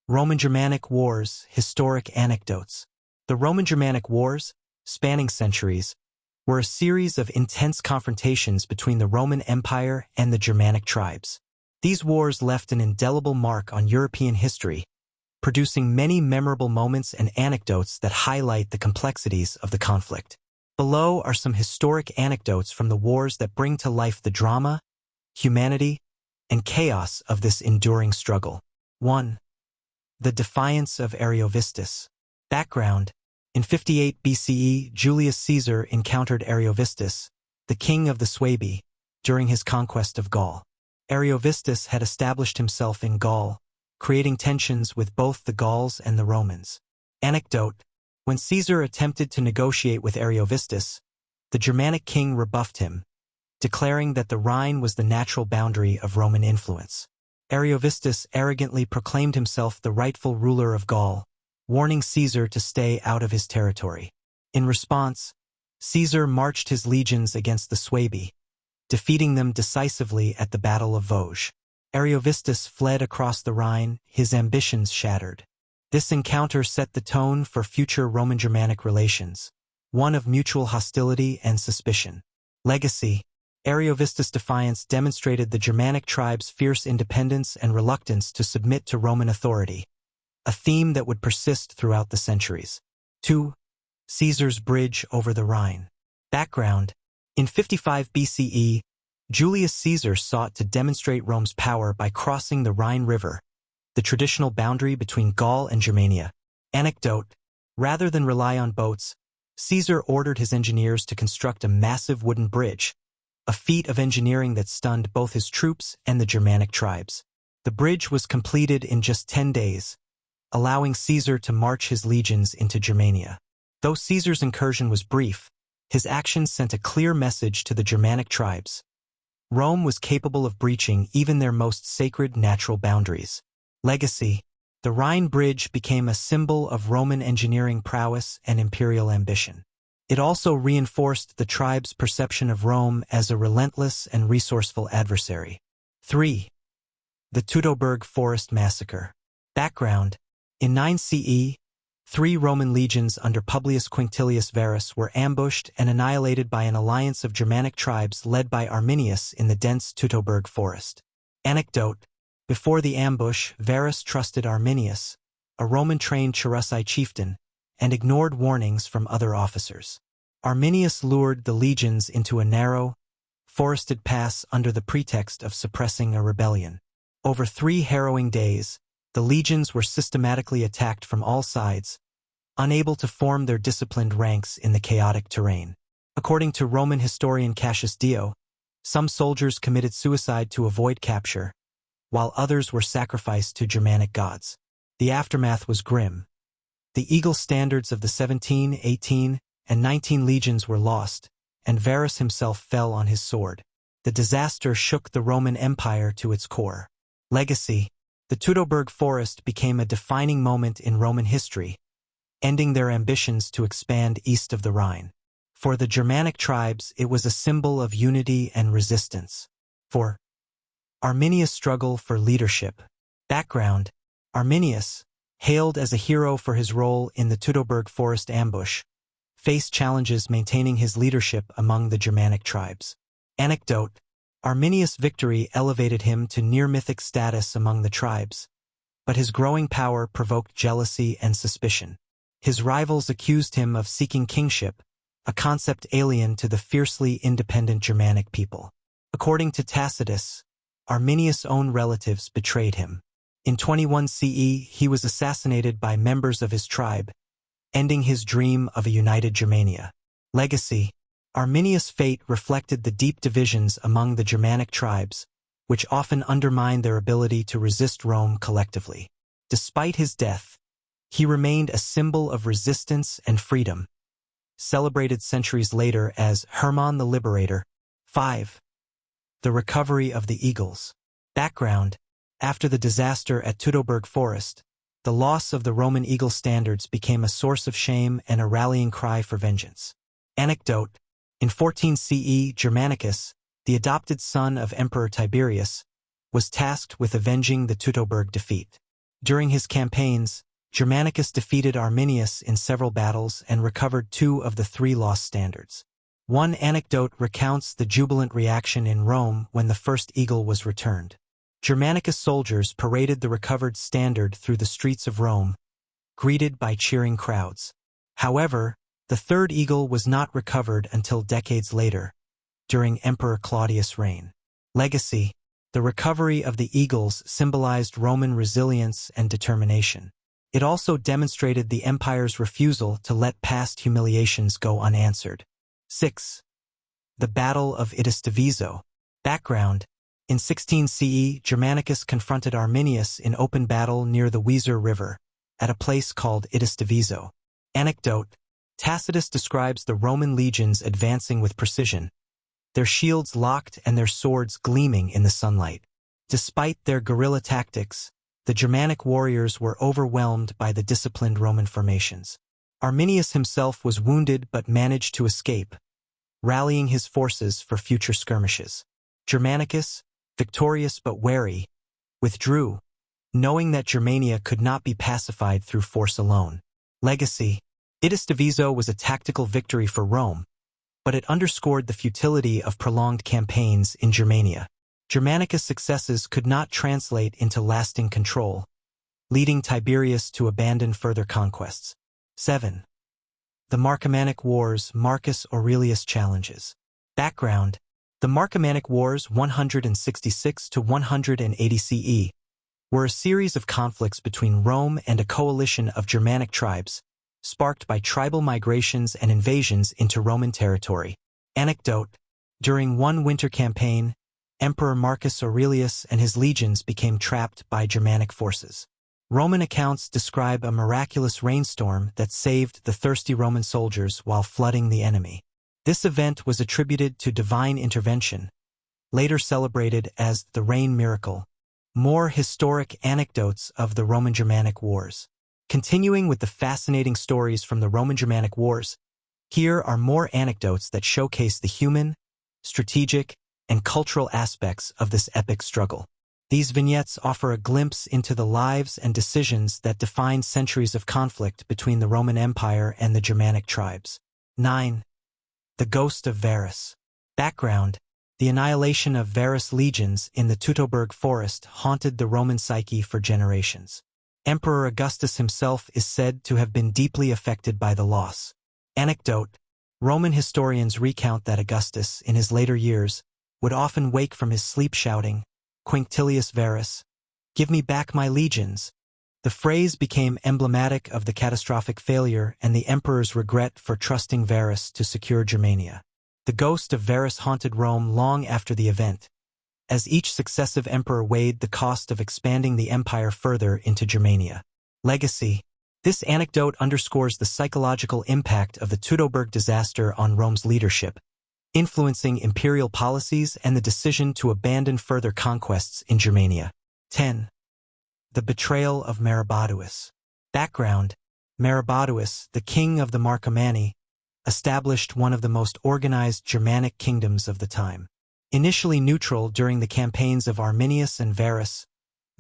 Roman-Germanic Wars, Historic Anecdotes. The Roman-Germanic Wars, spanning centuries, were a series of intense confrontations between the Roman Empire and the Germanic tribes. These wars left an indelible mark on European history, producing many memorable moments and anecdotes that highlight the complexities of the conflict. Below are some historic anecdotes from the wars that bring to life the drama, humanity, and chaos of this enduring struggle. 1. The Defiance of Ariovistus. Background: in 58 BCE, Julius Caesar encountered Ariovistus, the king of the Suebi, during his conquest of Gaul. Ariovistus had established himself in Gaul, creating tensions with both the Gauls and the Romans. Anecdote: when Caesar attempted to negotiate with Ariovistus, the Germanic king rebuffed him, declaring that the Rhine was the natural boundary of Roman influence. Ariovistus arrogantly proclaimed himself the rightful ruler of Gaul, warning Caesar to stay out of his territory. In response, Caesar marched his legions against the Suebi, defeating them decisively at the Battle of Vosges. Ariovistus fled across the Rhine, his ambitions shattered. This encounter set the tone for future Roman-Germanic relations, one of mutual hostility and suspicion. Legacy: Ariovistus' defiance demonstrated the Germanic tribes' fierce independence and reluctance to submit to Roman authority, a theme that would persist throughout the centuries. 2. Caesar's bridge over the Rhine. Background: in 55 BCE, Julius Caesar sought to demonstrate Rome's power by crossing the Rhine River, the traditional boundary between Gaul and Germania. Anecdote: rather than rely on boats, Caesar ordered his engineers to construct a massive wooden bridge, a feat of engineering that stunned both his troops and the Germanic tribes. The bridge was completed in just 10 days, allowing Caesar to march his legions into Germania. Though Caesar's incursion was brief, his actions sent a clear message to the Germanic tribes. Rome was capable of breaching even their most sacred natural boundaries. Legacy: the Rhine Bridge became a symbol of Roman engineering prowess and imperial ambition. It also reinforced the tribe's perception of Rome as a relentless and resourceful adversary. 3. The Teutoburg Forest Massacre. Background: in 9 CE, 3 Roman legions under Publius Quinctilius Varus were ambushed and annihilated by an alliance of Germanic tribes led by Arminius in the dense Teutoburg forest. Anecdote: before the ambush, Varus trusted Arminius, a Roman-trained Cherusei chieftain, and ignored warnings from other officers. Arminius lured the legions into a narrow, forested pass under the pretext of suppressing a rebellion. Over 3 harrowing days, the legions were systematically attacked from all sides, unable to form their disciplined ranks in the chaotic terrain. According to Roman historian Cassius Dio, some soldiers committed suicide to avoid capture, while others were sacrificed to Germanic gods. The aftermath was grim. The eagle standards of the 17, 18, and 19 legions were lost, and Varus himself fell on his sword. The disaster shook the Roman Empire to its core. Legacy: the Teutoburg Forest became a defining moment in Roman history, ending their ambitions to expand east of the Rhine. For the Germanic tribes, it was a symbol of unity and resistance. 4. Arminius' struggle for leadership. Background: Arminius, hailed as a hero for his role in the Teutoburg Forest ambush, faced challenges maintaining his leadership among the Germanic tribes. Anecdote: Arminius' victory elevated him to near-mythic status among the tribes, but his growing power provoked jealousy and suspicion. His rivals accused him of seeking kingship, a concept alien to the fiercely independent Germanic people. According to Tacitus, Arminius' own relatives betrayed him. In 21 CE, he was assassinated by members of his tribe, ending his dream of a united Germania. Legacy: Arminius' fate reflected the deep divisions among the Germanic tribes, which often undermined their ability to resist Rome collectively. Despite his death, he remained a symbol of resistance and freedom, celebrated centuries later as Hermann the Liberator. 5. The Recovery of the Eagles. Background: after the disaster at Teutoburg Forest, the loss of the Roman eagle standards became a source of shame and a rallying cry for vengeance. Anecdote: in 14 CE, Germanicus, the adopted son of Emperor Tiberius, was tasked with avenging the Teutoburg defeat. During his campaigns, Germanicus defeated Arminius in several battles and recovered 2 of the 3 lost standards. One anecdote recounts the jubilant reaction in Rome when the first eagle was returned. Germanicus soldiers paraded the recovered standard through the streets of Rome, greeted by cheering crowds. However, the third eagle was not recovered until decades later, during Emperor Claudius' reign. Legacy: the recovery of the eagles symbolized Roman resilience and determination. It also demonstrated the empire's refusal to let past humiliations go unanswered. 6. The Battle of Idistavizo. Background: in 16 CE, Germanicus confronted Arminius in open battle near the Weser River, at a place called Idistavizo. Anecdote: Tacitus describes the Roman legions advancing with precision, their shields locked and their swords gleaming in the sunlight. Despite their guerrilla tactics, the Germanic warriors were overwhelmed by the disciplined Roman formations. Arminius himself was wounded but managed to escape, rallying his forces for future skirmishes. Germanicus, victorious but wary, withdrew, knowing that Germania could not be pacified through force alone. Legacy: Idistavizo was a tactical victory for Rome, but it underscored the futility of prolonged campaigns in Germania. Germanicus' successes could not translate into lasting control, leading Tiberius to abandon further conquests. 7. The Marcomannic Wars. Marcus Aurelius challenges. Background: the Marcomannic Wars 166 to 180 CE were a series of conflicts between Rome and a coalition of Germanic tribes, sparked by tribal migrations and invasions into Roman territory. Anecdote: during one winter campaign, Emperor Marcus Aurelius and his legions became trapped by Germanic forces. Roman accounts describe a miraculous rainstorm that saved the thirsty Roman soldiers while flooding the enemy. This event was attributed to divine intervention, later celebrated as the rain miracle. More historic anecdotes of the Roman-Germanic Wars. Continuing with the fascinating stories from the Roman-Germanic Wars, here are more anecdotes that showcase the human, strategic, and cultural aspects of this epic struggle. These vignettes offer a glimpse into the lives and decisions that defined centuries of conflict between the Roman Empire and the Germanic tribes. 9. The Ghost of Varus. Background: the annihilation of Varus legions in the Teutoburg forest haunted the Roman psyche for generations. Emperor Augustus himself is said to have been deeply affected by the loss. Anecdote: Roman historians recount that Augustus, in his later years, would often wake from his sleep shouting, "Quinctilius Varus, give me back my legions." The phrase became emblematic of the catastrophic failure and the emperor's regret for trusting Varus to secure Germania. The ghost of Varus haunted Rome long after the event, as each successive emperor weighed the cost of expanding the empire further into Germania. Legacy: this anecdote underscores the psychological impact of the Teutoburg disaster on Rome's leadership, influencing imperial policies and the decision to abandon further conquests in Germania. 10. The Betrayal of Maroboduus. Background: Maroboduus, the king of the Marcomanni, established one of the most organized Germanic kingdoms of the time. Initially neutral during the campaigns of Arminius and Varus,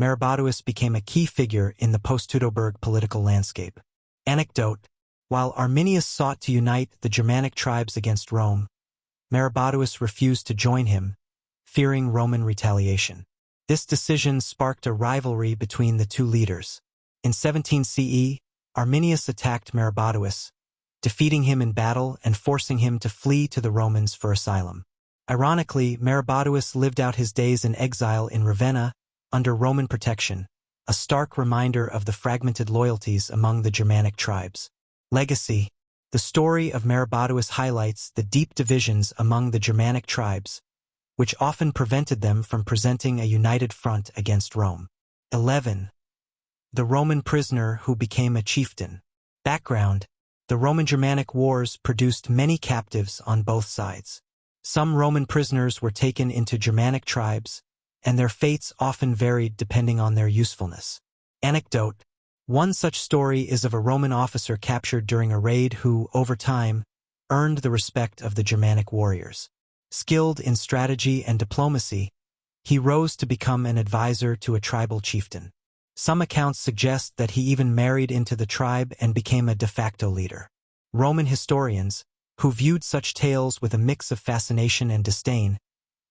Maroboduus became a key figure in the post-Teutoburg political landscape. Anecdote: while Arminius sought to unite the Germanic tribes against Rome, Maroboduus refused to join him, fearing Roman retaliation. This decision sparked a rivalry between the two leaders. In 17 CE, Arminius attacked Maroboduus, defeating him in battle and forcing him to flee to the Romans for asylum. Ironically, Maroboduus lived out his days in exile in Ravenna, under Roman protection, a stark reminder of the fragmented loyalties among the Germanic tribes. Legacy: the story of Maroboduus highlights the deep divisions among the Germanic tribes, which often prevented them from presenting a united front against Rome. 11. The Roman prisoner who became a chieftain. Background: the Roman-Germanic Wars produced many captives on both sides. Some Roman prisoners were taken into Germanic tribes, and their fates often varied depending on their usefulness. Anecdote: one such story is of a Roman officer captured during a raid who, over time, earned the respect of the Germanic warriors. Skilled in strategy and diplomacy, he rose to become an advisor to a tribal chieftain. Some accounts suggest that he even married into the tribe and became a de facto leader. Roman historians, who viewed such tales with a mix of fascination and disdain,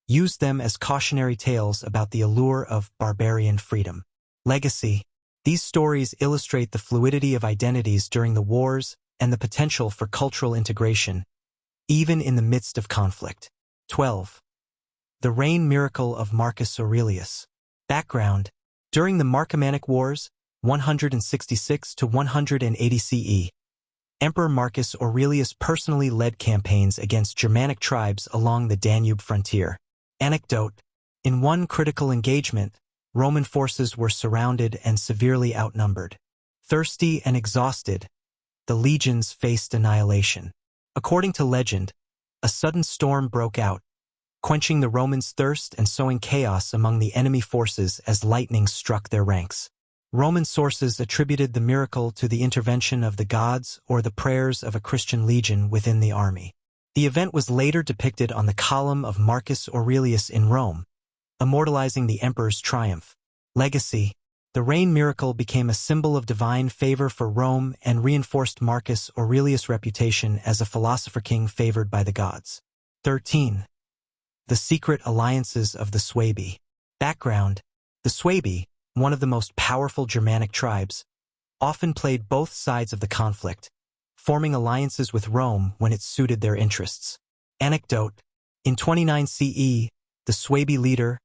used them as cautionary tales about the allure of barbarian freedom. Legacy. These stories illustrate the fluidity of identities during the wars and the potential for cultural integration, even in the midst of conflict. 12. The reign miracle of Marcus Aurelius. Background. During the Marcomannic Wars, 166 to 180 CE, Emperor Marcus Aurelius personally led campaigns against Germanic tribes along the Danube frontier. Anecdote. In one critical engagement, Roman forces were surrounded and severely outnumbered. Thirsty and exhausted, the legions faced annihilation. According to legend, a sudden storm broke out, quenching the Romans' thirst and sowing chaos among the enemy forces as lightning struck their ranks. Roman sources attributed the miracle to the intervention of the gods or the prayers of a Christian legion within the army. The event was later depicted on the column of Marcus Aurelius in Rome, immortalizing the emperor's triumph. Legacy. The reign miracle became a symbol of divine favor for Rome and reinforced Marcus Aurelius' reputation as a philosopher king favored by the gods. 13. The secret alliances of the Suebi. Background. The Suebi, one of the most powerful Germanic tribes, often played both sides of the conflict, forming alliances with Rome when it suited their interests. Anecdote. In 29 CE, the Suebi leader,